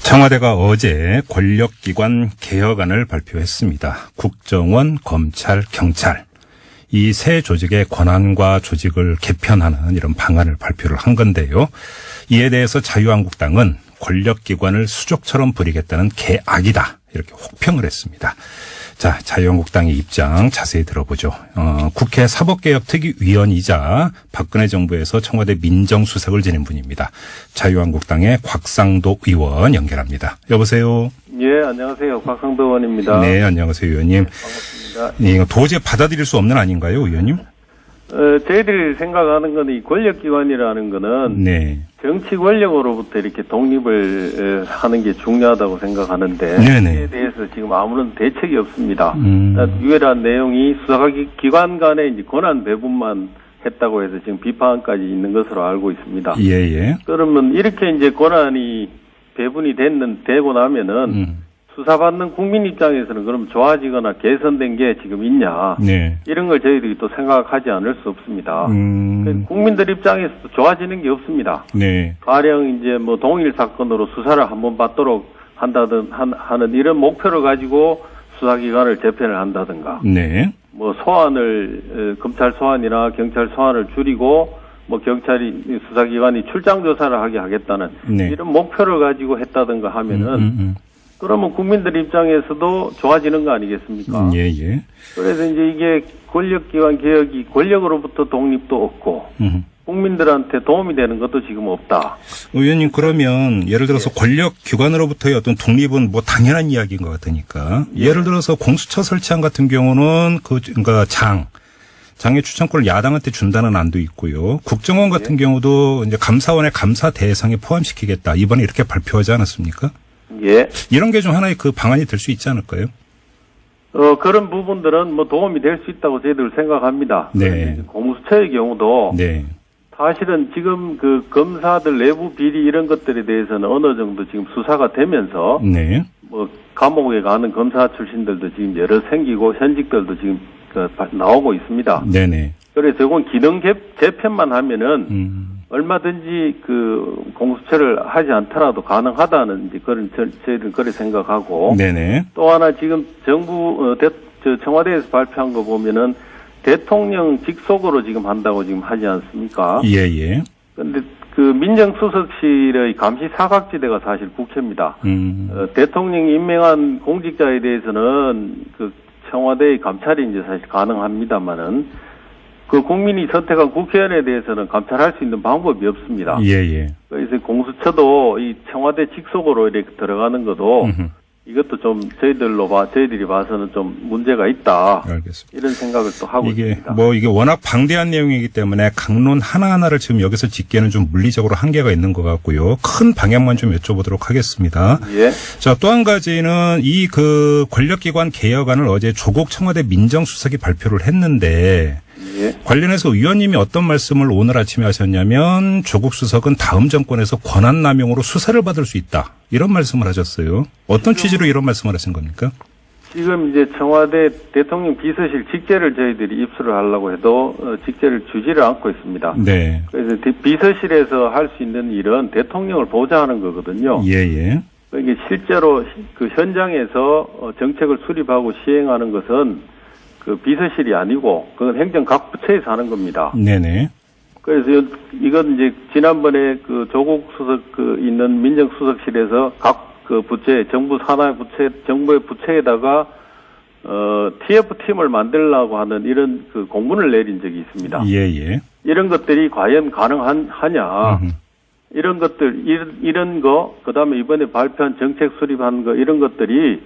청와대가 어제 권력기관 개혁안을 발표했습니다. 국정원, 검찰, 경찰. 이 세 조직의 권한과 조직을 개편하는 이런 방안을 발표를 한 건데요. 이에 대해서 자유한국당은 권력기관을 수족처럼 부리겠다는 개악이다. 이렇게 혹평을 했습니다. 자, 자유한국당의 입장 자세히 들어보죠. 국회 사법개혁특위위원이자 박근혜 정부에서 청와대 민정수석을 지낸 분입니다. 자유한국당의 곽상도 의원 연결합니다. 여보세요. 예, 안녕하세요. 곽상도 의원입니다. 네, 안녕하세요, 의원님. 네, 반갑습니다. 네, 이거 도저히 받아들일 수 없는 아닌가요, 의원님? 저희들이 생각하는 건 이 권력기관이라는 거는 네. 정치 권력으로부터 이렇게 독립을 하는 게 중요하다고 생각하는데 네네. 이에 대해서 지금 아무런 대책이 없습니다. 유일한 내용이 수사기관 간의 이제 권한 배분만 했다고 해서 지금 비판까지 있는 것으로 알고 있습니다. 예. 그러면 이렇게 이제 권한이 배분이 되고 나면은 수사받는 국민 입장에서는 그럼 좋아지거나 개선된 게 지금 있냐. 네. 이런 걸 저희들이 또 생각하지 않을 수 없습니다. 국민들 입장에서도 좋아지는 게 없습니다. 네. 가령 이제 뭐 동일 사건으로 수사를 한번 받도록 하는 이런 목표를 가지고 수사기관을 재편을 한다든가. 네. 뭐 소환을, 검찰 소환이나 경찰 소환을 줄이고 뭐 경찰이 수사기관이 출장 조사를 하게 하겠다는 네. 이런 목표를 가지고 했다든가 하면은 그러면 국민들 입장에서도 좋아지는 거 아니겠습니까? 예. 그래서 이제 이게 권력기관 개혁이 권력으로부터 독립도 없고 국민들한테 도움이 되는 것도 지금 없다. 의원님, 그러면 예를 들어서 권력기관으로부터의 어떤 독립은 뭐 당연한 이야기인 것 같으니까 예를 들어서 공수처 설치안 같은 경우는 그러니까 장의 추천권을 야당한테 준다는 안도 있고요. 국정원 같은 경우도 이제 감사원의 감사 대상에 포함시키겠다. 이번에 이렇게 발표하지 않았습니까? 예. 이런 게 좀 하나의 그 방안이 될 수 있지 않을까요? 그런 부분들은 뭐 도움이 될 수 있다고 저희들 생각합니다. 네. 공수처의 경우도 네. 사실은 지금 그 검사들 내부 비리 이런 것들에 대해서는 어느 정도 지금 수사가 되면서 네. 뭐 감옥에 가는 검사 출신들도 지금 여러 생기고 현직들도 지금 나오고 있습니다. 네네. 그래서 이건 기능 재편만 하면은 얼마든지 그 공수처를 하지 않더라도 가능하다는 이제 그런 저희들 그렇게 생각하고. 네네. 또 하나 지금 정부 청와대에서 발표한 거 보면은 대통령 직속으로 지금 한다고 지금 하지 않습니까? 예. 근데 그 민정수석실의 감시 사각지대가 사실 국회입니다. 대통령이 임명한 공직자에 대해서는 그 청와대의 감찰이 이제 사실 가능합니다만은 그 국민이 선택한 국회의원에 대해서는 감찰할 수 있는 방법이 없습니다. 예. 그래서 공수처도 이 청와대 직속으로 이렇게 들어가는 것도 이것도 좀 저희들이 봐서는 좀 문제가 있다. 알겠습니다. 이런 생각을 또 하고 있습니다. 이게 워낙 방대한 내용이기 때문에 강론 하나하나를 지금 여기서 짚기에는 좀 물리적으로 한계가 있는 것 같고요. 큰 방향만 좀 여쭤보도록 하겠습니다. 예. 자, 또 한 가지는 이 그 권력기관 개혁안을 어제 조국 청와대 민정수석이 발표를 했는데 예. 관련해서 의원님이 어떤 말씀을 오늘 아침에 하셨냐면 조국 수석은 다음 정권에서 권한남용으로 수사를 받을 수 있다. 이런 말씀을 하셨어요. 어떤 취지로 이런 말씀을 하신 겁니까? 지금 이제 청와대 대통령 비서실 직제를 저희들이 입수를 하려고 해도 직제를 주지를 않고 있습니다. 네. 그래서 비서실에서 할 수 있는 일은 대통령을 보좌하는 거거든요. 예. 이게 실제로 그 현장에서 정책을 수립하고 시행하는 것은 그 비서실이 아니고 그건 행정 각 부처에서 하는 겁니다. 네네. 그래서 이건 이제 지난번에 그 조국 수석 있는 민정수석실에서 각 그 부처에 정부 산하의 정부의 부처에다가 TF팀을 만들려고 하는 이런 그 공문을 내린 적이 있습니다. 예. 이런 것들이 과연 가능하냐? 이런 것들 이런 거 그다음에 이번에 발표한 정책 수립한 거 이런 것들이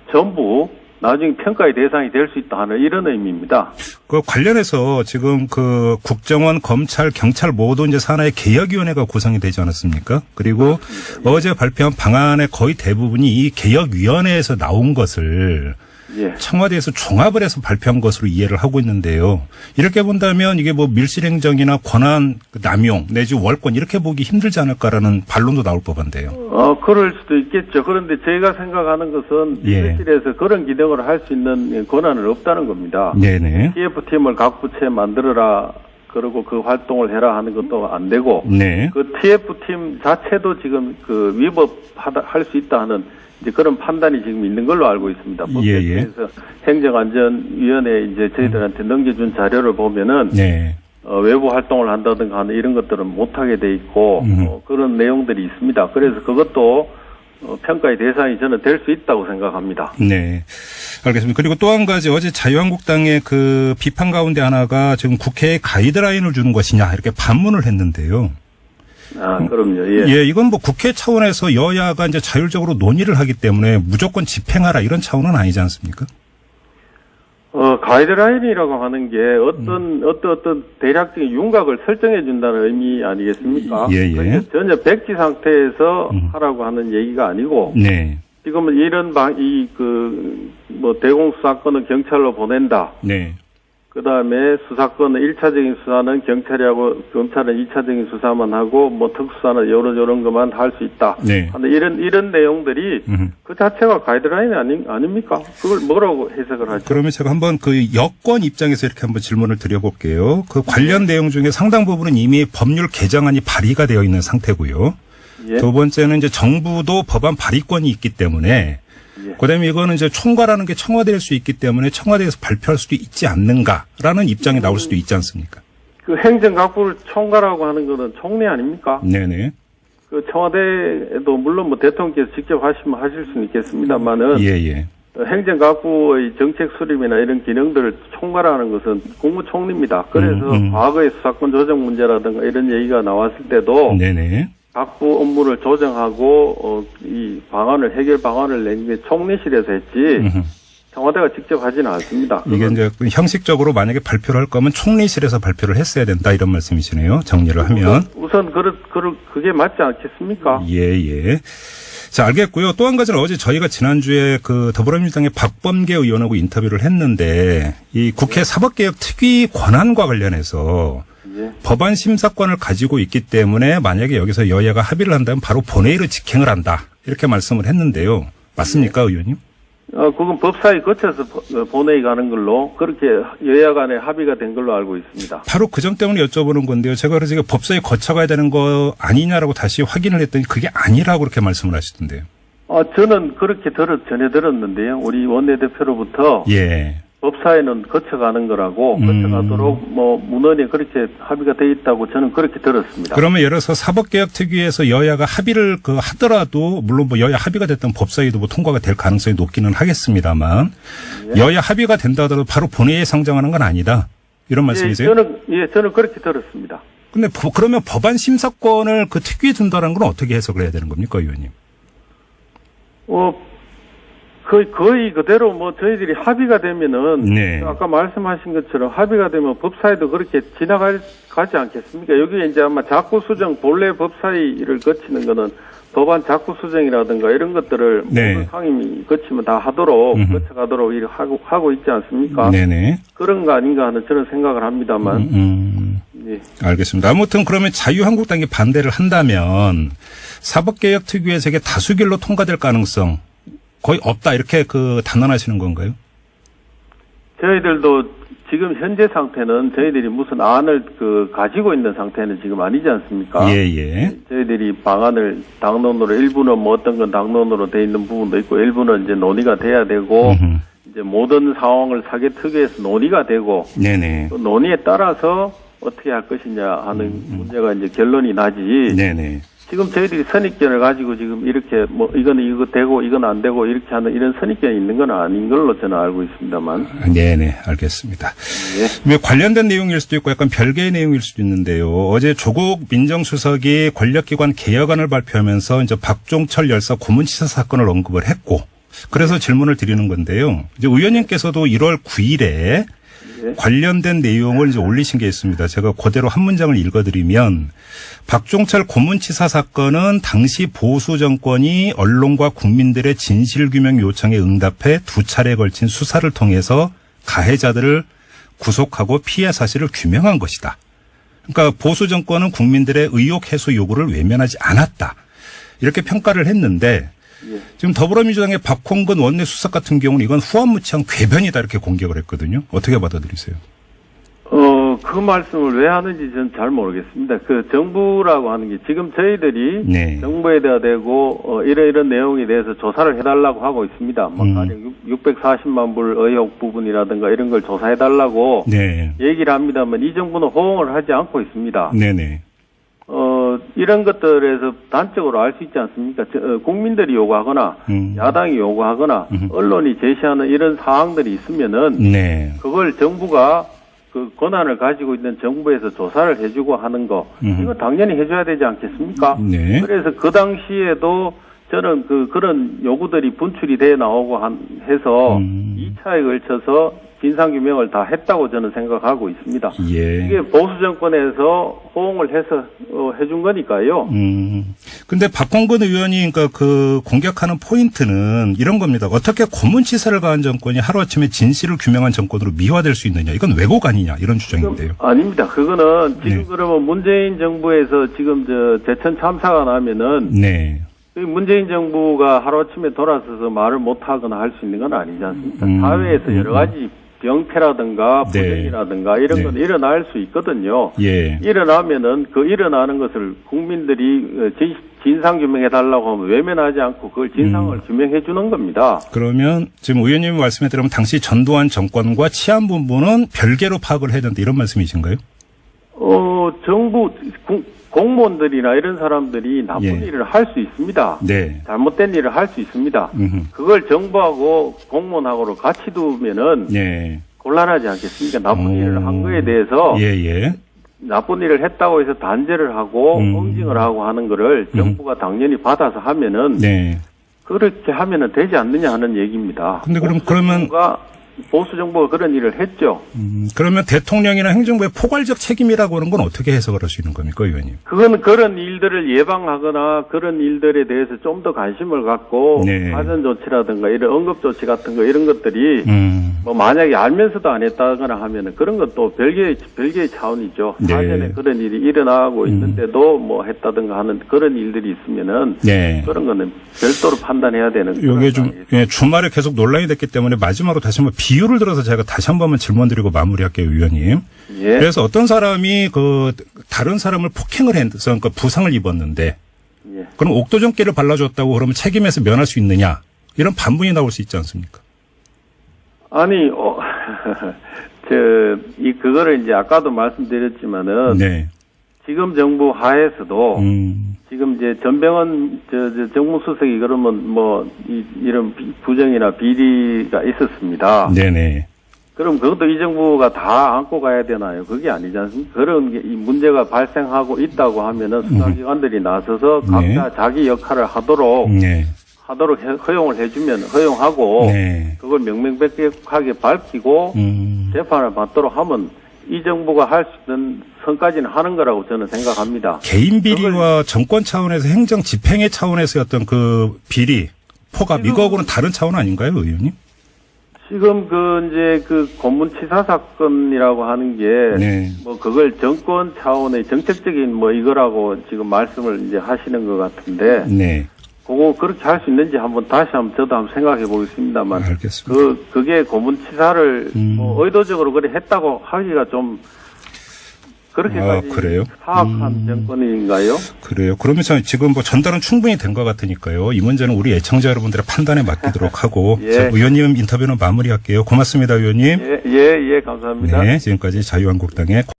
전부 나중에 평가의 대상이 될 수 있다 하는 이런 의미입니다. 그 관련해서 지금 그 국정원, 검찰, 경찰 모두 이제 산하의 개혁위원회가 구성이 되지 않았습니까? 그리고 그렇습니다. 어제 발표한 방안의 거의 대부분이 이 개혁위원회에서 나온 것을 예. 청와대에서 종합을 해서 발표한 것으로 이해를 하고 있는데요. 이렇게 본다면 이게 뭐 밀실행정이나 권한 남용 내지 월권 이렇게 보기 힘들지 않을까라는 반론도 나올 법한데요. 그럴 수도 있겠죠. 그런데 저희가 생각하는 것은 비서실에서 그런 기능을 할 수 있는 권한은 없다는 겁니다. 네네. TF팀을 각 부처에 만들어라 그리고 그 활동을 해라 하는 것도 안 되고, 네. 그 TF팀 자체도 지금 그 위법할 수 있다 하는 이제 그런 판단이 지금 있는 걸로 알고 있습니다. 법제처에서 행정안전위원회에 이제 저희들한테 넘겨준 자료를 보면은, 네. 외부 활동을 한다든가 하는 이런 것들은 못하게 돼 있고, 그런 내용들이 있습니다. 그래서 그것도 평가의 대상이 저는 될 수 있다고 생각합니다. 네. 알겠습니다. 그리고 또 한 가지 어제 자유한국당의 그 비판 가운데 하나가 지금 국회에 가이드라인을 주는 것이냐 이렇게 반문을 했는데요. 아, 그럼요. 예. 예, 이건 뭐 국회 차원에서 여야가 이제 자율적으로 논의를 하기 때문에 무조건 집행하라 이런 차원은 아니지 않습니까? 가이드라인이라고 하는 게 어떤 대략적인 윤곽을 설정해 준다는 의미 아니겠습니까? 예, 예. 그러니까 전혀 백지 상태에서 하라고 하는 얘기가 아니고, 네. 지금은 이런 대공수사권은 경찰로 보낸다. 네. 그 다음에 수사권은 1차적인 수사는 경찰이 하고 검찰은 2차적인 수사만 하고 뭐 특수사는 요런 것만 할 수 있다. 네. 하는 이런 내용들이 그 자체가 가이드라인이 아닙니까? 그걸 뭐라고 해석을 하죠? 그러면 제가 한번 그 여권 입장에서 이렇게 한번 질문을 드려볼게요. 그 관련 내용 중에 상당 부분은 이미 법률 개정안이 발의가 되어 있는 상태고요. 예. 두 번째는 이제 정부도 법안 발의권이 있기 때문에 예. 그다음에 이거는 이제 총괄하는 게 청와대일 수 있기 때문에 청와대에서 발표할 수도 있지 않는가라는 입장이 나올 수도 있지 않습니까? 그 행정각부를 총괄하고 하는 거는 총리 아닙니까? 네네. 그 청와대에도 물론 뭐 대통령께서 직접 하시면 하실 수는 있겠습니다만은 예예. 행정각부의 정책 수립이나 이런 기능들을 총괄하는 것은 국무총리입니다. 그래서 과거의 수사권 조정 문제라든가 이런 얘기가 나왔을 때도 네네. 각부 업무를 조정하고 이 방안을 해결 방안을 낸 게 총리실에서 했지 청와대가 직접 하지는 않습니다. 이게 이제 형식적으로 만약에 발표를 할 거면 총리실에서 발표를 했어야 된다 이런 말씀이시네요. 정리를 하면 우선 그게 맞지 않겠습니까? 예예. 자, 알겠고요. 또 한 가지는 어제 저희가 지난주에 그 더불어민주당의 박범계 의원하고 인터뷰를 했는데 이 국회 사법개혁 특위 권한과 관련해서 예. 법안 심사권을 가지고 있기 때문에 만약에 여기서 여야가 합의를 한다면 바로 본회의로 직행을 한다. 이렇게 말씀을 했는데요. 맞습니까, 의원님? 그건 법사위 거쳐서 본회의 가는 걸로 그렇게 여야 간에 합의가 된 걸로 알고 있습니다. 바로 그 점 때문에 여쭤보는 건데요. 제가 그래서 이게 법사위 거쳐가야 되는 거 아니냐라고 다시 확인을 했더니 그게 아니라고 그렇게 말씀을 하시던데요. 저는 그렇게 전해 들었는데요. 우리 원내대표로부터. 예. 법사위는 거쳐가는 거라고 거쳐가도록 문헌에 그렇게 합의가 돼 있다고 저는 그렇게 들었습니다. 그러면 예를 들어서 사법개혁특위에서 여야가 합의를 하더라도 물론 뭐 여야 합의가 됐던 법사위도 뭐 통과가 될 가능성이 높기는 하겠습니다만 예. 여야 합의가 된다 하더라도 바로 본회의에 상정하는 건 아니다. 이런 말씀이세요? 저는 그렇게 들었습니다. 근데 그러면 법안 심사권을 그 특위에 둔다는 건 어떻게 해석을 해야 되는 겁니까, 의원님? 거의 그대로 저희들이 합의가 되면은 네. 아까 말씀하신 것처럼 합의가 되면 법사위도 그렇게 가지 않겠습니까? 여기에 이제 아마 자구수정 본래 법사위를 거치는 거는 법안 자구수정이라든가 이런 것들을 네. 모든 상임위 거치면 다 하도록 거쳐가도록 이렇게 하고 있지 않습니까? 네네. 그런 거 아닌가 하는 저는 생각을 합니다만. 예. 알겠습니다. 아무튼 그러면 자유한국당이 반대를 한다면 사법개혁특위에서 이게 다수결로 통과될 가능성 거의 없다 이렇게 단언하시는 건가요? 저희들도 지금 현재 상태는 저희들이 무슨 안을 가지고 있는 상태는 지금 아니지 않습니까? 예. 저희들이 방안을 당론으로 일부는 어떤 건 당론으로 돼 있는 부분도 있고 일부는 이제 논의가 돼야 되고 이제 모든 상황을 사개특위에서 논의가 되고 네네. 또 논의에 따라서 어떻게 할 것이냐 하는 문제가 이제 결론이 나지. 네네. 지금 저희들이 선입견을 가지고 지금 이렇게 이거는 이거 되고 이건 안 되고 이렇게 하는 이런 선입견이 있는 건 아닌 걸로 저는 알고 있습니다만. 네네, 알겠습니다. 예. 관련된 내용일 수도 있고 약간 별개의 내용일 수도 있는데요. 어제 조국 민정수석이 권력기관 개혁안을 발표하면서 이제 박종철 열사 고문치사 사건을 언급을 했고 그래서 질문을 드리는 건데요. 이제 의원님께서도 1월 9일에 관련된 내용을 이제 올리신 게 있습니다. 제가 그대로 한 문장을 읽어드리면 박종철 고문치사 사건은 당시 보수 정권이 언론과 국민들의 진실규명 요청에 응답해 2차례에 걸친 수사를 통해서 가해자들을 구속하고 피해 사실을 규명한 것이다. 그러니까 보수 정권은 국민들의 의혹 해소 요구를 외면하지 않았다. 이렇게 평가를 했는데 지금 더불어민주당의 박홍근 원내 수석 같은 경우는 이건 후한무치한 궤변이다 이렇게 공격을 했거든요. 어떻게 받아들이세요? 그 말씀을 왜 하는지 저는 잘 모르겠습니다. 그 정부라고 하는 게 지금 저희들이 네. 정부에 대하고 이런 내용에 대해서 조사를 해달라고 하고 있습니다. 뭐 가령 640만 불 의혹 부분이라든가 이런 걸 조사해달라고 네. 얘기를 합니다만 이 정부는 호응을 하지 않고 있습니다. 네네. 이런 것들에서 단적으로 알 수 있지 않습니까? 국민들이 요구하거나 야당이 요구하거나 언론이 제시하는 이런 사항들이 있으면은 네. 그걸 정부가 그 권한을 가지고 있는 정부에서 조사를 해주고 하는 거 이거 당연히 해줘야 되지 않겠습니까? 네. 그래서 그 당시에도 저는 그런 요구들이 분출이 돼 나오고 해서 2차에 걸쳐서 진상규명을 다 했다고 저는 생각하고 있습니다. 예. 이게 보수 정권에서 호응을 해서 해준 거니까요. 근데 박홍근 의원이 그러니까 그 공격하는 포인트는 이런 겁니다. 어떻게 고문치사를 가한 정권이 하루아침에 진실을 규명한 정권으로 미화될 수 있느냐. 이건 왜곡 아니냐 이런 주장인데요. 아닙니다. 그거는 지금 네. 그러면 문재인 정부에서 지금 대천 참사가 나면은 네. 문재인 정부가 하루아침에 돌아서서 말을 못하거나 할 수 있는 건 아니지 않습니까? 사회에서 여러 가지 병폐라든가 네. 부정이라든가 이런 네. 건 일어날 수 있거든요. 예. 일어나면은 그 일어나는 것을 국민들이 진상 규명해 달라고 하면 외면하지 않고 그걸 진상을 규명해 주는 겁니다. 그러면 지금 의원님이 말씀에 따르면 당시 전두환 정권과 치안본부는 별개로 파악을 해야 된다 이런 말씀이신가요? 정부 공무원들이나 이런 사람들이 나쁜 예. 일을 할 수 있습니다. 네. 잘못된 일을 할 수 있습니다. 그걸 정부하고 공무원하고로 같이 두면은 예. 곤란하지 않겠습니까? 나쁜 일을 한 거에 대해서 예. 나쁜 일을 했다고 해서 단죄를 하고 응징을 하고 하는 거를 정부가 당연히 받아서 하면은 네. 그렇게 하면은 되지 않느냐 하는 얘기입니다. 근데 그러면 보수 정부가 그런 일을 했죠. 그러면 대통령이나 행정부의 포괄적 책임이라고 하는 건 어떻게 해석을 할 수 있는 겁니까, 의원님? 그건 그런 일들을 예방하거나 그런 일들에 대해서 좀 더 관심을 갖고 네. 사전 조치라든가 이런 응급 조치 같은 거 이런 것들이 뭐 만약에 알면서도 안 했다거나 하면은 그런 것도 별개의 차원이죠. 네. 사전에 그런 일이 일어나고 있는데도 뭐 했다든가 하는 그런 일들이 있으면은 네. 그런 거는 별도로 판단해야 되는. 이게 좀 주말에 계속 논란이 됐기 때문에 마지막으로 다시 한번 비유를 들어서 제가 다시 한 번만 질문드리고 마무리할게요, 의원님. 예. 그래서 어떤 사람이 그 다른 사람을 폭행을 해서 그러니까 부상을 입었는데 예. 그럼 옥도전기를 발라줬다고 그러면 책임에서 면할 수 있느냐 이런 반문이 나올 수 있지 않습니까? 아니, 그거를 이제 아까도 말씀드렸지만은 네. 지금 정부 하에서도 지금 이제 전병헌 정무수석이 그러면 이런 부정이나 비리가 있었습니다. 네네. 그럼 그것도 이 정부가 다 안고 가야 되나요? 그게 아니지 않습니까? 그런 게 이 문제가 발생하고 있다고 하면은 수사기관들이 나서서 각자 자기 역할을 하도록 허용을 해주면 허용하고 네. 그걸 명명백백하게 밝히고 재판을 받도록 하면 이 정부가 할 수 있는 선까지는 하는 거라고 저는 생각합니다. 개인 비리와 정권 차원에서 행정 집행의 차원에서 어떤 그 비리, 포갑 이거하고는 다른 차원 아닌가요, 의원님? 지금 그 고문치사 사건이라고 하는 게 네. 그걸 정권 차원의 정책적인 이거라고 지금 말씀을 이제 하시는 것 같은데 네. 그거 그렇게 할 수 있는지 다시 한번 저도 한번 생각해 보겠습니다만. 알겠습니다. 그게 고문치사를 의도적으로 그래 했다고 하기가 좀 그렇게까지 그래요? 사악한 정권인가요? 그래요. 그러면 지금 전달은 충분히 된 것 같으니까요. 이 문제는 우리 애청자 여러분들의 판단에 맡기도록 하고 예. 의원님 인터뷰는 마무리할게요. 고맙습니다, 의원님. 예, 감사합니다. 네, 지금까지 자유한국당의